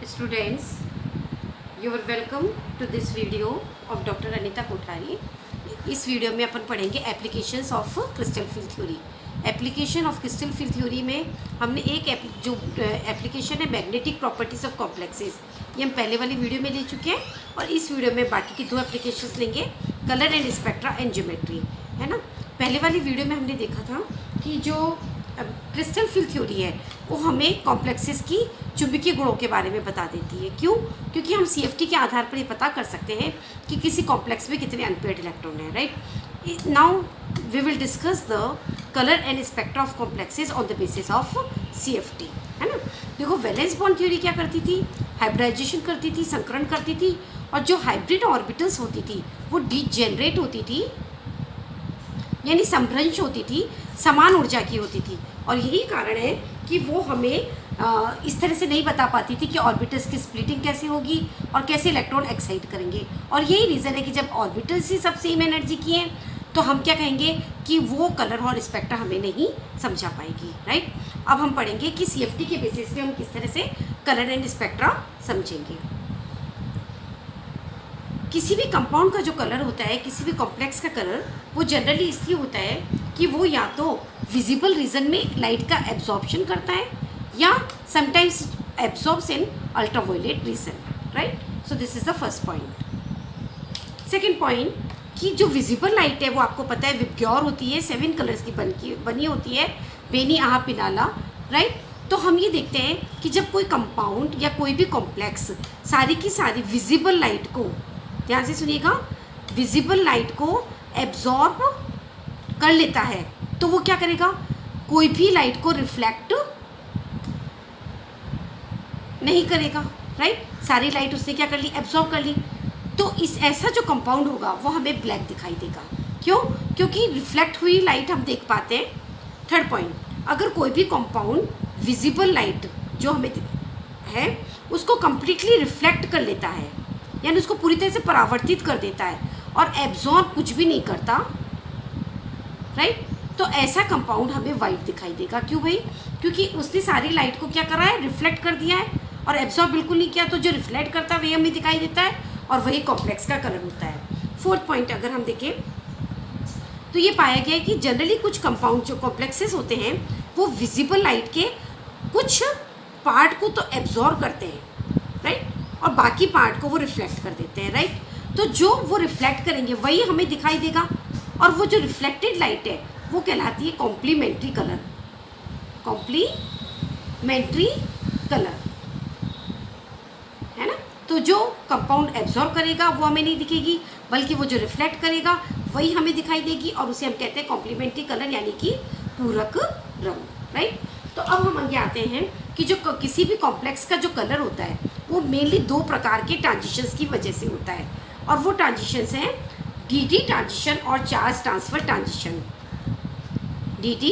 Students, you are welcome to this video of Dr. Anita Kothari. इस video में अपन पढ़ेंगे applications of crystal field theory. Application of crystal field theory में हमने एक जो application है मैग्नेटिक प्रॉपर्टीज ऑफ कॉम्प्लेक्सेस, ये हम पहले वाली वीडियो में ले चुके हैं और इस वीडियो में बाकी की दो एप्लीकेशंस लेंगे, colour and spectra and geometry, है ना। पहले वाली वीडियो में हमने देखा था कि जो क्रिस्टल फील्ड थ्योरी है वो हमें कॉम्प्लेक्सेस की चुंबकीय गुणों के बारे में बता देती है। क्यों? क्योंकि हम CFT के आधार पर ये पता कर सकते हैं कि किसी कॉम्प्लेक्स में कितने अनपेयर्ड इलेक्ट्रॉन हैं, right. Now we will discuss the colour and spectra of complexes on the basis of CFT, है ना। देखो, वैलेंस बॉन्ड थ्योरी क्या करती थी? हाइब्रिडाइजेशन करती थी, संकरण करती थी, और जो हाइब्रिड ऑर्बिटल्स होती थी वो डीजेनरेट होती थी, यानी समभ्रंश होती थी, समान ऊर्जा की होती थी। और यही कारण है कि वो हमें इस तरह से नहीं बता पाती थी कि ऑर्बिटल्स की स्प्लिटिंग कैसे होगी और कैसे इलेक्ट्रॉन एक्साइट करेंगे। और यही रीज़न है कि जब ऑर्बिटल्स ही सब सेम एनर्जी की हैं तो हम क्या कहेंगे कि वो कलर और स्पेक्ट्रा हमें नहीं समझा पाएगी, राइट। अब हम पढ़ेंगे कि CFT के बेसिस पे हम किस तरह से कलर एंड स्पेक्ट्रा समझेंगे। किसी भी कंपाउंड का जो कलर होता है, किसी भी कॉम्प्लेक्स का कलर, वो जनरली इसलिए होता है कि वो या तो विजिबल रीजन में लाइट का एब्जॉर्प्शन करता है या sometimes absorbs in ultraviolet region, right. So this is the first point. Second point कि जो विजिबल लाइट है वो आपको पता है विबग्योर होती है, 7 कलर्स की बनी होती है, बेनी, आहा, पिनाला, राइट। तो हम ये देखते हैं कि जब कोई कंपाउंड या कोई भी कॉम्प्लेक्स सारी की सारी विजिबल लाइट को, ध्यान से सुनिएगा, विजिबल लाइट को एब्जॉर्ब कर लेता है तो वो क्या करेगा? कोई भी लाइट को रिफ्लेक्ट नहीं करेगा, राइट। सारी लाइट उसने क्या कर ली? एब्जॉर्ब कर ली। तो इस ऐसा जो कंपाउंड होगा वो हमें ब्लैक दिखाई देगा। क्यों? क्योंकि रिफ्लेक्ट हुई लाइट हम देख पाते हैं। थर्ड पॉइंट, अगर कोई भी कंपाउंड विजिबल लाइट जो हमें है उसको कंप्लीटली रिफ्लेक्ट कर लेता है, यानी उसको पूरी तरह से परावर्तित कर देता है और एब्जॉर्ब कुछ भी नहीं करता, राइट, तो ऐसा कंपाउंड हमें वाइट दिखाई देगा। क्यों भाई? क्योंकि उसने सारी लाइट को क्या करा है? रिफ्लेक्ट कर दिया है और एब्जॉर्ब बिल्कुल नहीं किया। तो जो रिफ्लेक्ट करता है वही हमें दिखाई देता है और वही कॉम्प्लेक्स का कलर होता है। फोर्थ पॉइंट अगर हम देखें तो ये पाया गया है कि जनरली कुछ कंपाउंड जो कॉम्प्लेक्सेस होते हैं वो विजिबल लाइट के कुछ पार्ट को तो एब्जॉर्ब करते हैं, राइट, और बाकी पार्ट को वो रिफ्लेक्ट कर देते हैं, राइट। तो जो वो रिफ्लेक्ट करेंगे वही हमें दिखाई देगा और वो जो रिफ्लेक्टेड लाइट है वो कहलाती है कॉम्प्लीमेंट्री कलर। कॉम्प्लीमेंट्री कलर, है ना। तो जो कंपाउंड एब्जॉर्ब करेगा वो हमें नहीं दिखेगी, बल्कि वो जो रिफ्लेक्ट करेगा वही हमें दिखाई देगी और उसे हम कहते हैं कॉम्प्लीमेंट्री कलर, यानी कि पूरक रंग, राइट। तो अब हम आगे आते हैं कि जो किसी भी कॉम्प्लेक्स का जो कलर होता है वो मेनली 2 प्रकार के ट्रांजिशंस की वजह से होता है, और वो ट्रांजिशंस हैं DT ट्रांजिशन और charge transfer transition. DT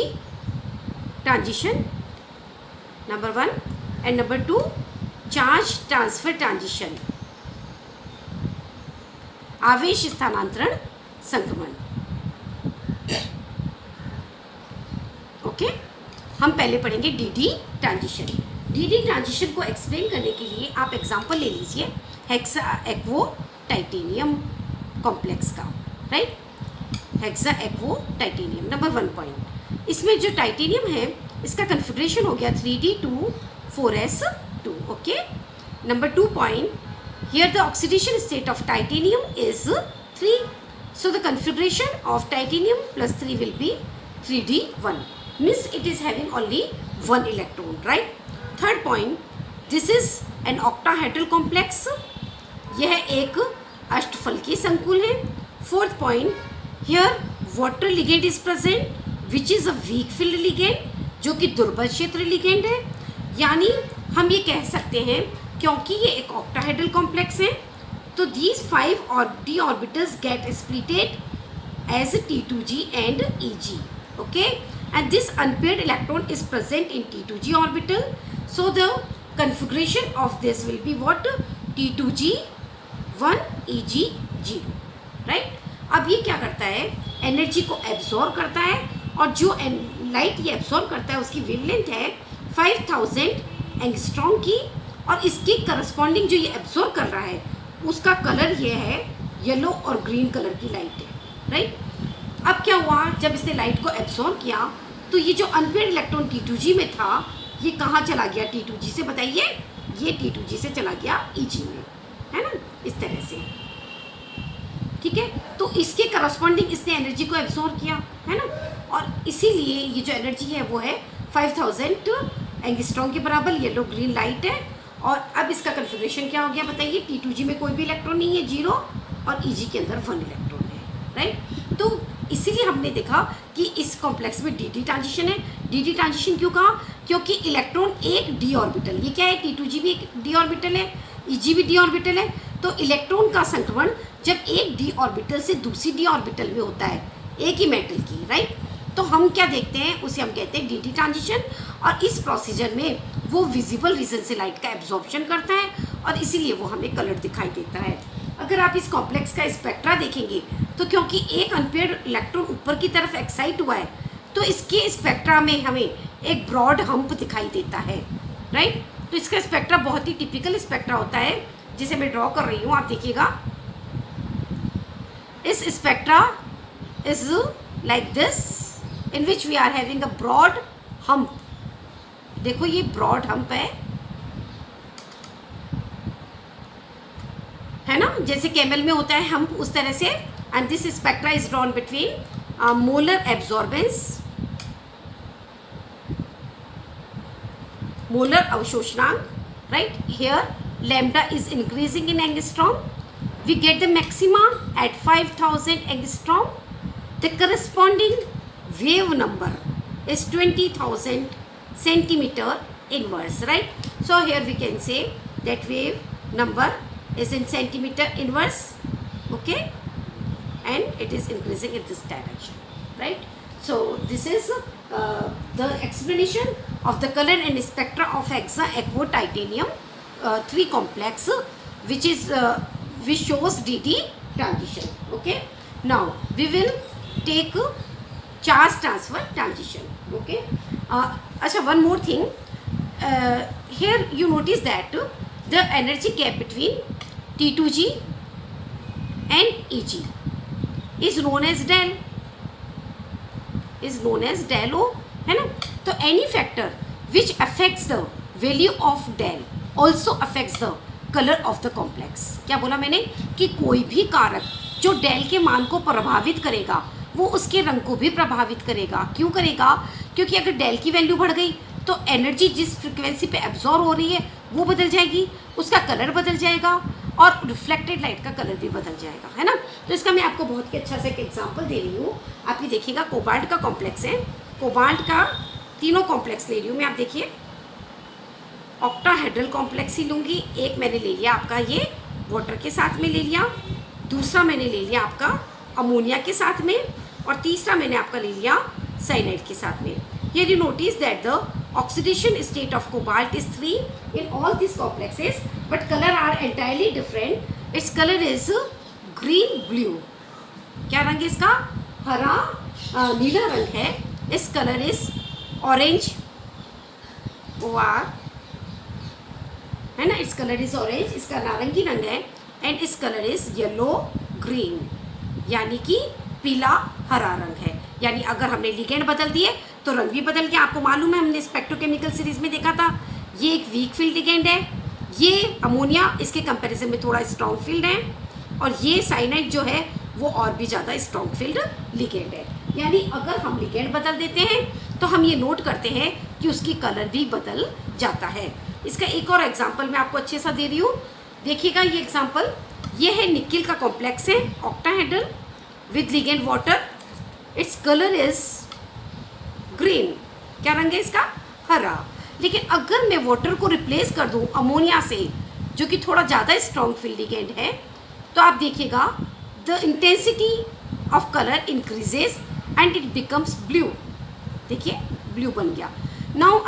transition number 1 and number 2 charge transfer transition, आवेश स्थानांतरण संक्रमण। ओके, हम पहले पढ़ेंगे DT ट्रांजिशन। DT ट्रांजिशन को एक्सप्लेन करने के लिए आप एग्जांपल ले लीजिए हेक्सा एक्वो टाइटेनियम कॉम्प्लेक्स का, right. Hexa aquo titanium number 1 point, इसमें जो टाइटेनियम है इसका कन्फिग्रेशन हो गया 3D2 4S2। Okay, number 2 point, here the oxidation state of titanium is 3, so the configuration of titanium plus 3 will be 3D1, means it is having only 1 electron, right. Third point, this is an octahedral complex, यह एक अष्टफलकीय संकुल है। Fourth point, here water ligand is present which is a weak field ligand, जो कि दुर्बल क्षेत्र ligand है। यानी हम ये कह सकते हैं क्योंकि ये एक ऑक्टाहेड्रल कॉम्प्लेक्स है तो these 5 d orbitals get splitted as T2G and EG, okay, and this unpaired electron is present in T2G orbital, so the configuration of this will be what? T2G 1 EG 0, right. अब ये क्या करता है? Energy को absorb करता है और जो लाइट ये एब्जॉर्ब करता है उसकी वेवलेंथ है 5000 एंगस्ट्रॉम की और इसकी करस्पॉन्डिंग जो ये एब्जॉर्ब कर रहा है उसका कलर ये है येलो और ग्रीन कलर की लाइट है, राइट। अब क्या हुआ, जब इसने लाइट को एब्जॉर्ब किया तो ये जो अनपेयर्ड इलेक्ट्रॉन T2G में था ये कहाँ चला गया T2G से, बताइए, ये T2G से चला गया EG में, है ना, इस तरह से, ठीक है। तो इसके करस्पॉन्डिंग इसने एनर्जी को एब्जॉर्ब किया, है ना, और इसीलिए ये जो एनर्जी है वो है 5000 एंगस्ट्रॉम के बराबर, येलो ग्रीन लाइट है। और अब इसका कन्फिग्रेशन क्या हो गया बताइए, T2G में कोई भी इलेक्ट्रॉन नहीं है, 0, और EG के अंदर 1 इलेक्ट्रॉन है, राइट। तो इसीलिए हमने देखा कि इस कॉम्प्लेक्स में डी ट्रांजिशन है। डी ट्रांजिशन क्यों कहा, क्योंकि इलेक्ट्रॉन एक डी ऑर्बिटल, ये क्या है, T2G भी एक डी ऑर्बिटल है, EG भी डी ऑर्बिटल है, तो इलेक्ट्रॉन का संक्रमण जब एक डी ऑर्बिटल से दूसरी डी ऑर्बिटल में होता है एक ही मेटल की, राइट, तो हम क्या देखते हैं, उसे हम कहते हैं डी ट्रांजिशन। और इस प्रोसीजर में वो विजिबल रीजन से लाइट का एब्जॉर्प्शन करता है और इसीलिए वो हमें कलर दिखाई देता है। अगर आप इस कॉम्प्लेक्स का स्पेक्ट्रा देखेंगे तो क्योंकि एक अनपेयर्ड इलेक्ट्रॉन ऊपर की तरफ एक्साइट हुआ है तो इसके स्पेक्ट्रा में हमें एक ब्रॉड हम्प दिखाई देता है, राइट। तो इसका स्पेक्ट्रा बहुत ही टिपिकल स्पेक्ट्रा होता है जिसे मैं ड्रॉ कर रही हूँ, आप देखिएगा। इस spectra is like this in which we are having a broad hump. देखो ये ब्रॉड हम्प है ना, जैसे कैमल में होता है हम्प, उस तरह से। And this spectra is drawn between molar absorbance, molar अवशोषणांक, right. Here lambda is increasing in angstrom. We get the maxima at 5000 angstrom. The corresponding wave number is 20,000 centimeter inverse, right. So here we can say that wave number is in centimeter inverse, okay, and it is increasing in this direction, right. So this is the explanation of the color and spectra of hexa aquo titanium 3 complex which shows DD transition, okay. Now we will take charge transfer transition, okay. Acha, one more thing, here you notice that the energy gap between T2G and EG is known as del, O, है ना। तो any factor which affects the value of del also affects the color of the complex। क्या बोला मैंने कि कोई भी कारक जो डेल के मान को प्रभावित करेगा वो उसके रंग को भी प्रभावित करेगा। क्यों करेगा, क्योंकि अगर डेल की वैल्यू बढ़ गई तो एनर्जी जिस फ्रिक्वेंसी पे एब्जॉर्ब हो रही है वो बदल जाएगी, उसका कलर बदल जाएगा और रिफ्लेक्टेड लाइट का कलर भी बदल जाएगा, है ना। तो इसका मैं आपको बहुत ही अच्छा से एक एग्जाम्पल दे रही हूँ। आप ये देखिएगा, कोबाल्ट का कॉम्प्लेक्स है, कोबाल्ट का तीनों कॉम्प्लेक्स ले रही हूँ मैं। आप देखिए, ऑक्टाहेड्रल कॉम्प्लेक्स ही लूँगी। एक मैंने ले लिया आपका ये वाटर के साथ में ले लिया, दूसरा मैंने ले लिया आपका अमोनिया के साथ में, और तीसरा मैंने आपका ले लिया साइनाइड के साथ में। Here you notice that the oxidation state of cobalt is 3 in all these complexes, but color are entirely different. Its color is green blue. क्या रंग है इसका, हरा नीला रंग है। इस कलर इज ऑरेंज, OR, है ना, इस कलर इज ऑरेंज, इसका नारंगी रंग है। एंड इस कलर इज येलो ग्रीन, यानी कि पीला हरा रंग है। यानी अगर हमने लिगेंड बदल दिए तो रंग भी बदल गया। आपको मालूम है, हमने स्पेक्ट्रोकेमिकल सीरीज में देखा था, ये एक वीक फील्ड लिगेंड है, ये अमोनिया इसके कंपैरिजन में थोड़ा स्ट्रॉन्ग फील्ड है, और ये साइनाइड जो है वो और भी ज़्यादा स्ट्रॉन्ग फील्ड लिगेंड है। यानी अगर हम लिगेंड बदल देते हैं तो हम ये नोट करते हैं कि उसकी कलर भी बदल जाता है। इसका एक और एग्जाम्पल मैं आपको अच्छे सा दे रही हूँ, देखिएगा ये एग्जाम्पल। ये है निकिल का कॉम्प्लेक्स है, octahedral with ligand water. Its colour is green, क्या रंग है इसका, हरा। लेकिन अगर मैं वाटर को रिप्लेस कर दूं अमोनिया से, जो कि थोड़ा ज़्यादा स्ट्रॉन्ग फील्ड लिगेंड है, तो आप देखिएगा the intensity of colour increases and it becomes blue. देखिए ब्लू बन गया। Now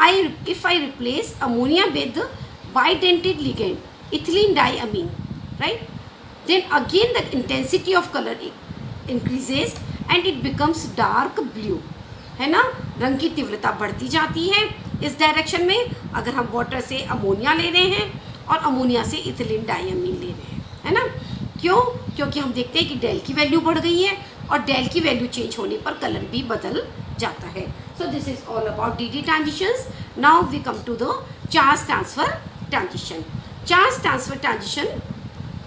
if I replace ammonia with bidentate ligand ethylenediamine, right, then again the intensity of colour increases and it becomes dark blue, है ना। रंग की तीव्रता बढ़ती जाती है इस डायरेक्शन में। अगर हम वाटर से अमोनिया ले रहे हैं और अमोनिया से इथिलीन डाइअमीन ले रहे हैं, है ना। क्यों? क्योंकि हम देखते हैं कि डेल की वैल्यू बढ़ गई है और डेल की वैल्यू चेंज होने पर कलर भी बदल जाता है। So this is all about D transitions. Now we come to the charge transfer transition. Charge transfer transition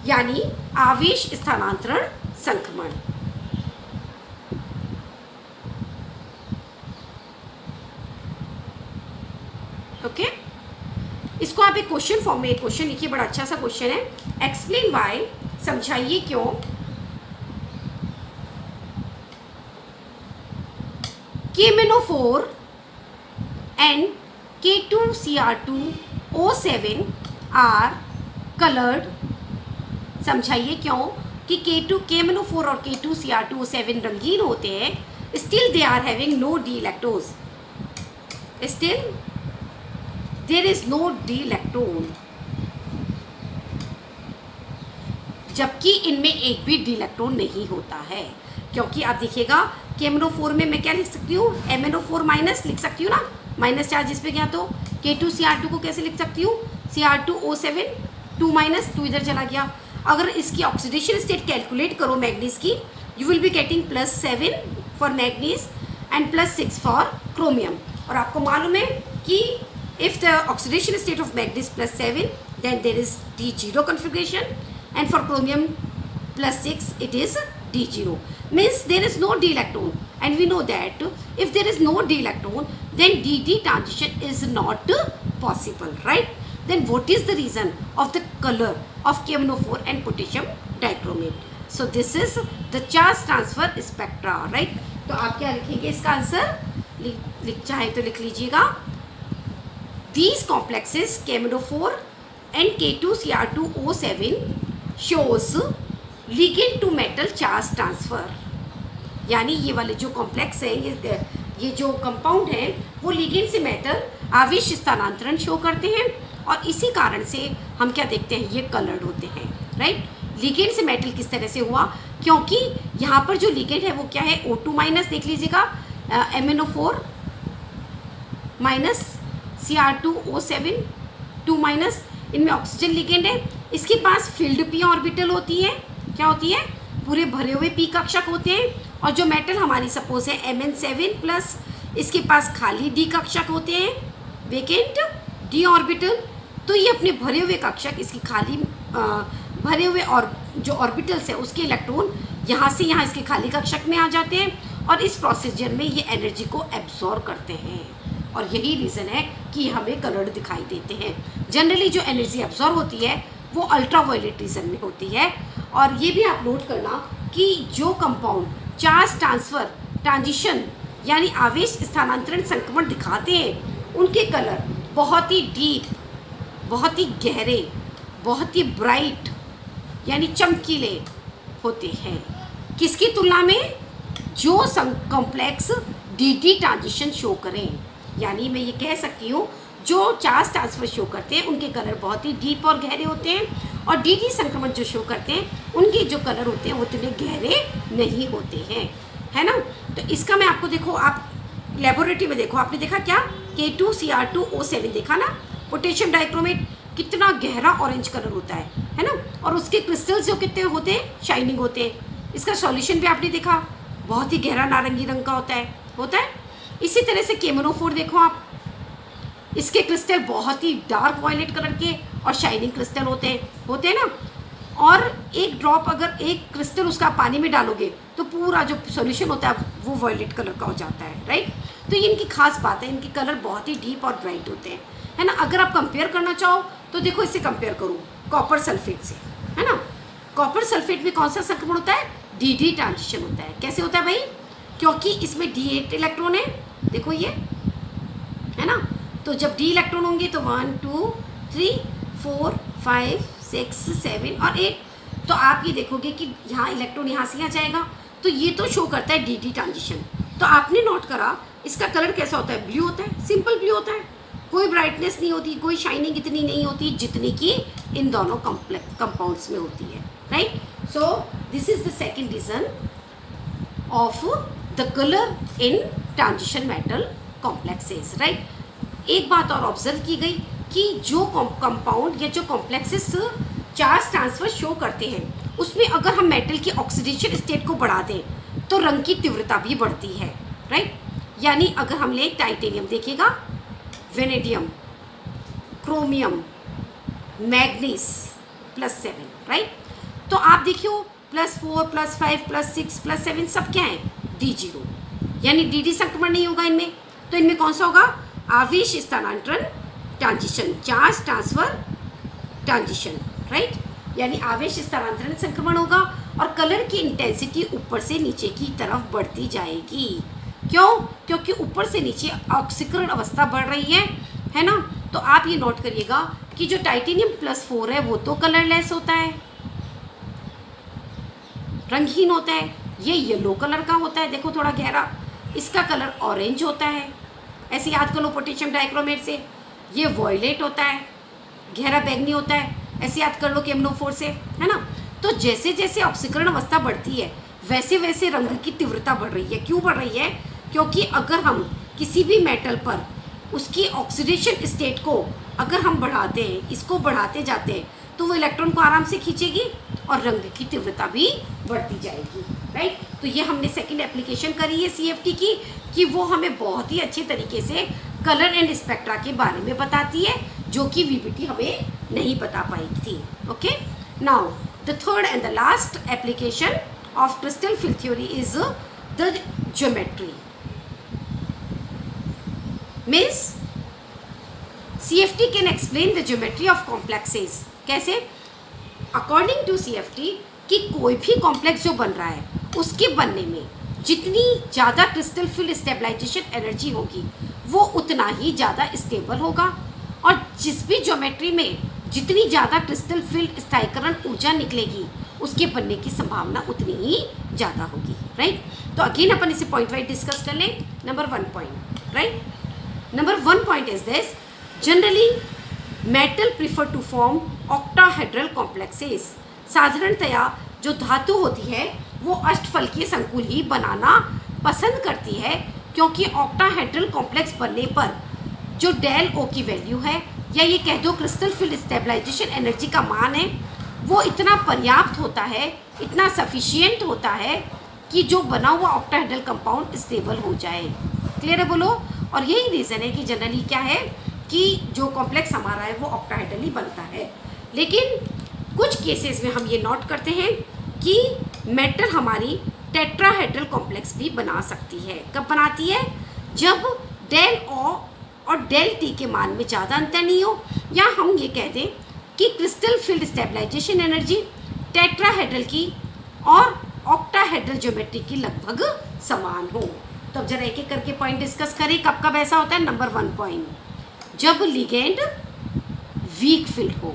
यानी आवेश स्थानांतरण संक्रमण। ओके इसको आप एक क्वेश्चन फॉर्म में एक क्वेश्चन लिखिए, बड़ा अच्छा सा क्वेश्चन है। एक्सप्लेन वाई, समझाइए क्यों KMnO4 and K2Cr2O7 are coloured. समझाइए क्यों कि KMnO4 और K2Cr2O7 रंगीन होते हैं। Still they are having no D lactose, still there is no D lactone, जबकि इनमें एक भी डी लैक्टोन नहीं होता है। क्योंकि आप देखिएगा KMnO4 में मैं क्या लिख सकती हूँ, MnO4 माइनस लिख सकती हूँ ना, माइनस चार्ज इस पे गया तो K2Cr2 को कैसे लिख सकती हूँ, Cr2O7 2 माइनस 2 इधर चला गया। अगर इसकी ऑक्सीडेशन स्टेट कैलकुलेट करो मैग्नीज की, you will be getting +7 for manganese and +6 for chromium. और आपको मालूम है कि if the oxidation state of manganese +7 then there is D0 configuration and for chromium +6 it is D0, means there is no D-lactone, and we know that if there is no D-lactone then DD transition is not possible, right? Then what is the reason of the color of KMnO4 and potassium dichromate? So this is the charge transfer spectra, right? तो आप क्या लिखेंगे इसका answer, लिख चाहे तो लिख लीजिएगा, these complexes KMnO4 and K2Cr2O7 shows ligand to metal charge transfer. यानी ये वाले जो कॉम्प्लेक्स है, ये जो कंपाउंड है वो लिगेंड से मेटल आवेश स्थानांतरण शो करते हैं और इसी कारण से हम क्या देखते हैं, ये कलर्ड होते हैं, राइट। लिगेंड से मेटल किस तरह से हुआ, क्योंकि यहाँ पर जो लिगेंड है वो क्या है, O2 माइनस देख लीजिएगा, MnO4 माइनस Cr2O7 2 माइनस, इनमें ऑक्सीजन लिगेंड है, इसके पास फील्ड p ऑर्बिटल होती है, क्या होती है, पूरे भरे हुए p कक्षक होते हैं। और जो मेटल हमारी सपोज है Mn7 प्लस, इसके पास खाली d कक्षक होते हैं, वेकेंट d ऑर्बिटल। तो ये अपने भरे हुए कक्षक, इसकी खाली भरे हुए और जो ऑर्बिटल्स है उसके इलेक्ट्रॉन यहाँ से यहाँ इसके खाली कक्षक में आ जाते हैं और इस प्रोसीजर में ये एनर्जी को एब्जॉर्ब करते हैं और यही रीज़न है कि हमें कलर्ड दिखाई देते हैं। जनरली जो एनर्जी एब्जॉर्ब होती है वो अल्ट्रावायलेट रीजन में होती है। और ये भी आप नोट करना कि जो कंपाउंड चार्ज ट्रांसफ़र ट्रांजिशन यानी आवेश स्थानांतरण संक्रमण दिखाते हैं उनके कलर बहुत ही डीप, बहुत ही गहरे, बहुत ही ब्राइट यानी चमकीले होते हैं। किसकी तुलना में, जो कॉम्प्लेक्स डी ट्रांजिशन शो करें। यानी मैं ये कह सकती हूँ जो चार्ज ट्रांसफर शो करते हैं उनके कलर बहुत ही डीप और गहरे होते हैं और डी संक्रमण जो शो करते हैं उनके जो कलर होते हैं वो उतने गहरे नहीं होते हैं, है ना। तो इसका मैं आपको, देखो आप लेबोरेटरी में देखो, आपने देखा क्या, K2Cr2O7 देखा ना, पोटेशियम डाइक्रोमेट कितना गहरा ऑरेंज कलर होता है ना। और उसके क्रिस्टल्स जो कितने होते हैं, शाइनिंग होते हैं। इसका सॉल्यूशन भी आपने देखा, बहुत ही गहरा नारंगी रंग का होता है। इसी तरह से KMnO4 देखो आप, इसके क्रिस्टल बहुत ही डार्क वायलेट कलर के और शाइनिंग क्रिस्टल होते हैं ना। और एक ड्रॉप अगर एक क्रिस्टल उसका पानी में डालोगे तो पूरा जो सॉल्यूशन होता है वो वायलेट कलर का हो जाता है, राइट। तो ये इनकी खास बात है, इनके कलर बहुत ही डीप और ब्राइट होते हैं, है ना। अगर आप कंपेयर करना चाहो तो देखो, इससे कंपेयर करो कॉपर सल्फेट से, है ना। कॉपर सल्फेट में कौन सा संक्रमण होता है, डी ट्रांजिशन होता है। कैसे होता है भाई, क्योंकि इसमें D8 इलेक्ट्रॉन है, देखो ये, है ना। तो जब D इलेक्ट्रॉन होंगे तो 1 2 3 4 5 6 7 और 8, तो आप ये देखोगे कि यहाँ इलेक्ट्रॉन यहाँ से यहाँ जाएगा, तो ये तो शो करता है डी ट्रांजिशन। तो आपने नोट करा इसका कलर कैसा होता है, ब्लू होता है, सिंपल ब्लू होता है, कोई ब्राइटनेस नहीं होती, कोई शाइनिंग इतनी नहीं होती जितनी कि इन दोनों कंपाउंड्स में होती है, right. So this is the second reason of the colour in transition metal complexes, right. एक बात और ऑब्जर्व की गई कि जो कंपाउंड या जो कॉम्प्लेक्सेस चार्ज ट्रांसफर शो करते हैं उसमें अगर हम मेटल की ऑक्सीडेशन स्टेट को बढ़ा दें तो रंग की तीव्रता भी बढ़ती है, राइट। यानी अगर हम ले टाइटेनियम, देखिएगा वेनेडियम, क्रोमियम, मैग्नीस +7, राइट। तो आप देखियो +4 +5 +6 +7 सब क्या है, D0, यानी DD संक्रमण नहीं होगा इनमें। तो इनमें कौन सा होगा, आवेश स्थानांतरण transition, charge transfer transition, right. यानी आवेश स्थानांतरण संक्रमण होगा और कलर की इंटेंसिटी ऊपर से नीचे की तरफ बढ़ती जाएगी। क्यों, क्योंकि ऊपर से नीचे ऑक्सीकरण अवस्था बढ़ रही है ना। तो आप ये नोट करिएगा कि जो टाइटेनियम +4 है वो तो कलरलेस होता है, रंगहीन होता है। ये येलो कलर का होता है, देखो थोड़ा गहरा, इसका कलर ऑरेंज होता है। ऐसे याद कर लो पोटेशियम डाइक्रोमेट से, ये वॉयलेट होता है, गहरा बैंगनी होता है। ऐसे याद कर लो KMnO4 से, है ना। तो जैसे जैसे ऑक्सीकरण अवस्था बढ़ती है वैसे वैसे रंग की तीव्रता बढ़ रही है। क्यों बढ़ रही है, क्योंकि अगर हम किसी भी मेटल पर उसकी ऑक्सीडेशन स्टेट को अगर हम बढ़ाते हैं, इसको बढ़ाते जाते हैं, तो वो इलेक्ट्रॉन को आराम से खींचेगी और रंग की तीव्रता भी बढ़ती जाएगी, राइट। तो ये हमने सेकंड एप्लीकेशन करी है CFT की, कि वो हमें बहुत ही अच्छे तरीके से कलर एंड स्पेक्ट्रा के बारे में बताती है, जो कि VBT हमें नहीं बता पाई थी। Okay, now the third and the last application of crystal field theory is the geometry. Means CFT can explain the geometry of complexes. कैसे? According to CFT कि कोई भी कॉम्प्लेक्स जो बन रहा है उसके बनने में जितनी ज़्यादा क्रिस्टल फील्ड स्टेबलाइजेशन एनर्जी होगी वो उतना ही ज़्यादा स्टेबल होगा, और जिस भी ज्योमेट्री में जितनी ज़्यादा क्रिस्टल फील्ड स्थायीकरण ऊर्जा निकलेगी उसके बनने की संभावना उतनी ही ज़्यादा होगी, राइट। तो अगेन अपन इसे पॉइंट वाइज डिस्कस कर लें। Number 1 point, right. Number 1 point is this, generally metal prefer to form octahedral complexes. साधारणतया जो धातु होती है वो अष्टफलकीय संकुल ही बनाना पसंद करती है, क्योंकि ऑक्टाहेड्रल कॉम्प्लेक्स बनने पर जो डेल ओ की वैल्यू है, या ये कह दो क्रिस्टल फील्ड स्टेबलाइजेशन एनर्जी का मान है, वो इतना पर्याप्त होता है, इतना सफिशिएंट होता है कि जो बना हुआ ऑक्टाहेड्रल कंपाउंड स्टेबल हो जाए। क्लियर है, बोलो। और यही रीज़न है कि जनरली क्या है कि जो कॉम्प्लेक्स हमारा है वो ऑक्टाहेड्रल ही बनता है। लेकिन कुछ केसेस में हम ये नोट करते हैं कि मेटल हमारी टेट्राहेड्रल कॉम्प्लेक्स भी बना सकती है। कब बनाती है, जब डेल ओ और डेल टी के मान में ज़्यादा अंतर नहीं हो, या हम ये कह दें कि crystal field stabilisation energy tetrahedral की और ऑक्टाहेड्रल ज्योमेट्री की लगभग समान हो। तो अब जरा एक एक करके पॉइंट डिस्कस करें। कब कब ऐसा होता है। नंबर 1 पॉइंट, जब लिगेंड वीक फील्ड हो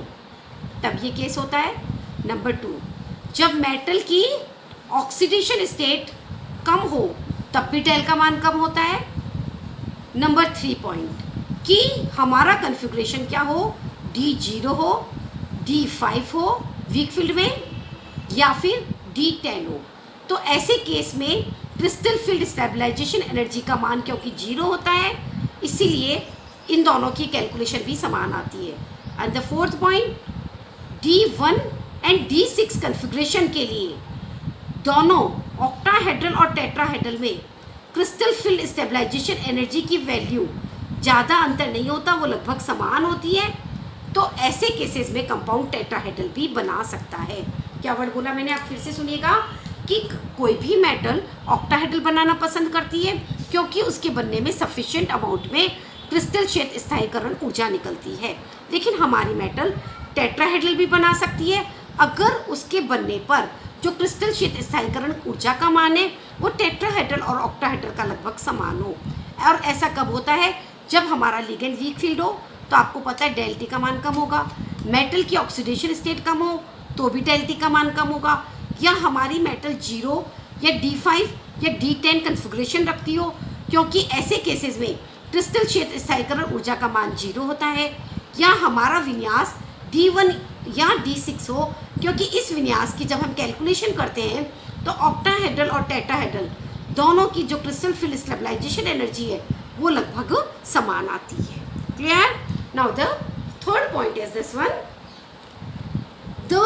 तब ये केस होता है। नंबर 2, जब मेटल की ऑक्सीडेशन स्टेट कम हो तब भी डेल का मान कम होता है। नंबर 3 पॉइंट, कि हमारा कन्फिग्रेशन क्या हो, D0 हो, D5 हो वीक फील्ड में, या फिर D10 हो। तो ऐसे केस में क्रिस्टल फील्ड स्टेबलाइजेशन एनर्जी का मान क्योंकि 0 होता है, इसीलिए इन दोनों की कैलकुलेशन भी समान आती है। And the 4th point, D1 and D6 configuration के लिए दोनों ऑक्टाहेड्रल और टेट्राहेड्रल में क्रिस्टल फील्ड स्टेबलाइजेशन एनर्जी की वैल्यू ज़्यादा अंतर नहीं होता, वो लगभग समान होती है। तो ऐसे केसेस में कंपाउंड टेट्राहेड्रल भी बना सकता है। क्या वर्ड बोला मैंने, आप फिर से सुनिएगा, कि कोई भी मेटल ऑक्टाहेड्रल बनाना पसंद करती है क्योंकि उसके बनने में सफिशिएंट अमाउंट में क्रिस्टल क्षेत्र स्थायीकरण ऊर्जा निकलती है। लेकिन हमारी मेटल टेट्राहेड्रल भी बना सकती है अगर उसके बनने पर जो क्रिस्टल क्षेत्र स्थायीकरण ऊर्जा का मान है वो टेट्राहेड्रल और ऑक्टाहेड्रल का लगभग समान हो। और ऐसा कब होता है, जब हमारा लिगेंड वीक फील्ड हो, तो आपको पता है डेल टी का मान कम होगा। मेटल की ऑक्सीडेशन स्टेट कम हो तो भी डेल टी का मान कम होगा, या हमारी मेटल 0 या D5 या D10 कन्फिग्रेशन रखती हो, क्योंकि ऐसे केसेस में क्रिस्टल क्षेत्र स्थायीकरण ऊर्जा का मान 0 होता है, या हमारा विन्यास D1 या D6 हो, क्योंकि इस विन्यास की जब हम कैलकुलेशन करते हैं तो ऑक्टाहेड्रल और टेट्राहेड्रल दोनों की जो क्रिस्टल फील्ड स्टेबलाइजेशन एनर्जी है वो लगभग समान आती है। Clear. Now the third point is this one. The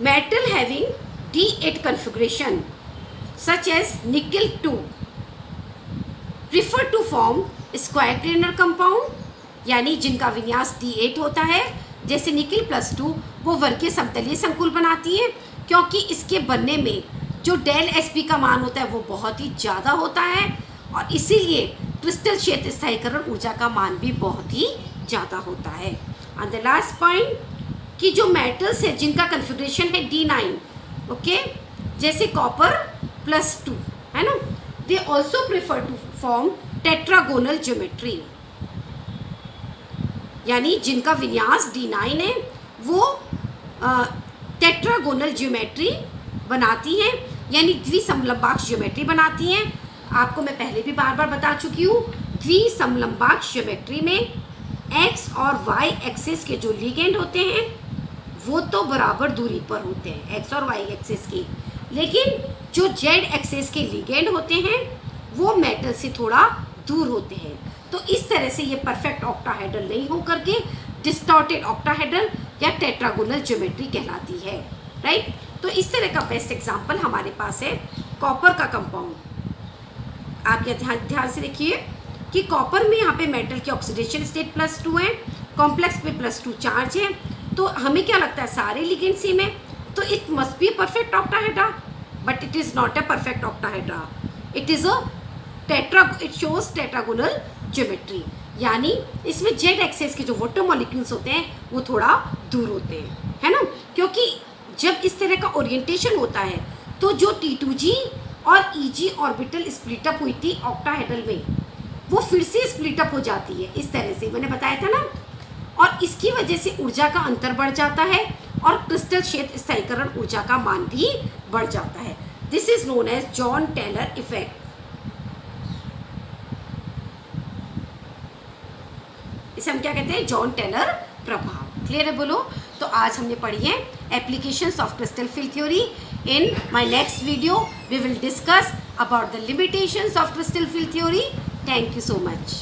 metal having D8 configuration such as nickel 2 prefer to form square planar compound, यानी जिनका विन्यास D8 होता है, जैसे निकिल +2 वो वर्गीय समतलीय संकुल बनाती है, क्योंकि इसके बनने में जो डेल SP का मान होता है वो बहुत ही ज़्यादा होता है और इसीलिए क्रिस्टल क्षेत्र स्थायीकरण ऊर्जा का मान भी बहुत ही ज़्यादा होता है। एंड द लास्ट पॉइंट कि जो मेटल्स है जिनका कन्फिग्रेशन है D9, ओके, जैसे कॉपर +2 है ना, they also prefer to form tetragonal geometry, यानी जिनका विन्यास D9 है वो टेट्रागोनल ज्योमेट्री बनाती हैं, यानी द्विसमलंबाक्ष ज्योमेट्री बनाती हैं। आपको मैं पहले भी बार बार बता चुकी हूँ, द्विसमलंबाक्ष ज्योमेट्री में एक्स और वाई एक्सिस के जो लिगेंड होते हैं वो तो बराबर दूरी पर होते हैं, एक्स और वाई एक्सिस के, लेकिन जो जेड एक्सिस के लिगेंड होते हैं वो मेटल से थोड़ा दूर होते हैं। तो इस तरह से ये परफेक्ट ऑक्टाहेड्रल नहीं हो करके डिस्टॉर्टेड ऑक्टाहेड्रल या टेट्रागोनल ज्योमेट्री कहलाती है, राइट। तो इस तरह का बेस्ट एग्जांपल हमारे पास है कॉपर का कंपाउंड। आप ये ध्यान से देखिए कि कॉपर में यहाँ पे मेटल की ऑक्सीडेशन स्टेट +2 है, कॉम्प्लेक्स पे +2 चार्ज है, तो हमें क्या लगता है सारे लिगेंड सेम है, तो it must be perfect octahedra, but it is not a perfect octahedra, it is a it shows tetragonal geometry, यानी इसमें जेड एक्सिस के जो वाटर मॉलिक्यूल्स होते हैं वो थोड़ा दूर होते हैं, है ना, क्योंकि जब इस तरह का ओरिएंटेशन होता है तो जो T2G और EG ऑर्बिटल स्प्लिट अप हुई थी ऑक्टाहेड्रल में वो फिर से स्प्लिट अप हो जाती है, इस तरह से मैंने बताया था ना, और इसकी वजह से ऊर्जा का अंतर बढ़ जाता है और क्रिस्टल क्षेत्र स्थायीकरण ऊर्जा का मान भी बढ़ जाता है। This is known as Jahn Teller effect. इसे हम क्या कहते हैं, जॉन टेलर प्रभाव। क्लियर है बोलो। तो आज हमने पढ़ी है applications of crystal field theory. In my next video we will discuss about the limitations of crystal field theory. Thank you so much.